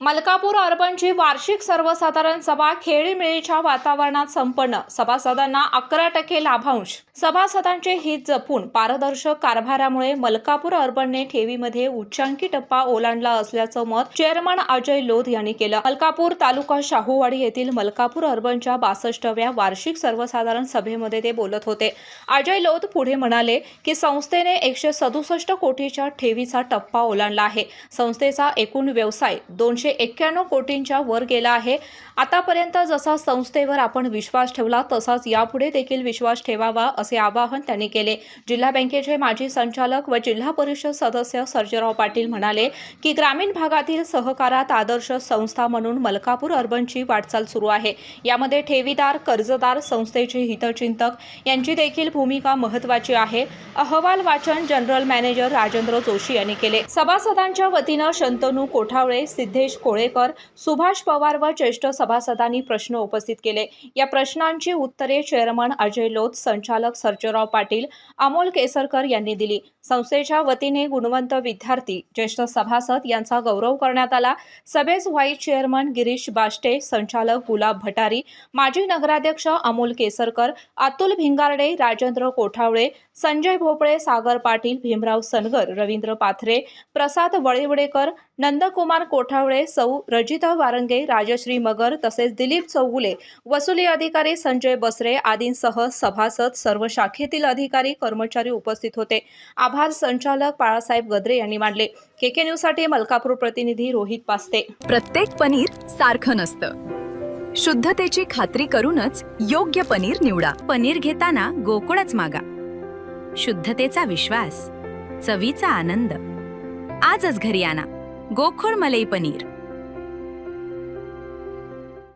मलकापूर अर्बनची वार्षिक सर्वसाधारण सभा खेळीमेळीच्या वातावरणात संपन्न. सभासदांना 11% लाभांश. सभासदांचे हित जपून पारदर्शक कारभारामुळे मलकापूर अर्बनने ठेवीमध्ये उच्चांकी टप्पा ओलांडला असल्याचं मत चेअरमन अजय लोध यांनी केलं. मलकापूर तालुका शाहूवाडी येथील मलकापूर अर्बनच्या 62व्या वार्षिक सर्वसाधारण सभेमध्ये ते बोलत होते. अजय लोध पुढे म्हणाले की संस्थेने 167 कोटीच्या ठेवीचा टप्पा ओलांडला आहे. संस्थेचा एकूण व्यवसाय 291 कोटींच्या वर गेला आहे. आतापर्यंत जसा संस्थेवर आपण विश्वास ठेवला तसाच यापुढे देखील विश्वास ठेवावा असे आवाहन त्यांनी केले. जिल्हा बँकेचे माजी संचालक व जिल्हा परिषद सदस्य सर्जेराव पाटील म्हणाले की ग्रामीण भागातील सहकारात आदर्श संस्था म्हणून मलकापूर अर्बनची वाटचाल सुरू आहे. यामध्ये ठेवीदार, कर्जदार, संस्थेचे हितचिंतक यांची देखील भूमिका महत्त्वाची आहे. अहवाल वाचन जनरल मॅनेजर राजेंद्र जोशी यांनी केले. सभासदांच्या वतीनं शंतनू कोठावळे, सिद्धेश कोळेकर, सुभाष पवार व ज्येष्ठ सभासदांनी प्रश्न उपस्थित केले. या प्रश्नांची उत्तरे चेअरमन अजय लोध, संचालक सर्जेराव पाटील, अमोल केसरकर यांनी दिली. संस्थेच्या वतीने गुणवंत विद्यार्थी, ज्येष्ठ सभासद यांचा गौरव करण्यात आला. सभेस व्हाईस चेअरमन गिरीश बाष्टे, संचालक गुलाब भटारी, माजी नगराध्यक्ष अमोल केसरकर, अतुल भिंगारडे, राजेंद्र कोठावळे, संजय भोपळे, सागर पाटील, भीमराव सनगर, रवींद्र पाथरे, प्रसाद वळेवडेकर, नंदकुमार कोठावळे, सौ रजिता वारंगे, राजश्री मगर तसेच दिलीप चौगुले, वसुली अधिकारी संजय बसरे आदींसह सभासद, सर्व शाखेतील अधिकारी, कर्मचारी उपस्थित होते. आभार संचालक बाळासाहेब गद्रे यांनी मानले. केके न्यूजसाठी मलकापूर प्रतिनिधी रोहित पास्ते. प्रत्येक पनीर सारखं नसतं. शुद्धतेची खात्री करूनच योग्य पनीर निवडा. पनीर घेताना गोकुळच मागा. शुद्धतेचा विश्वास, चवीचा आनंद. आजच घरी आणा गोकुळ मलई पनीर.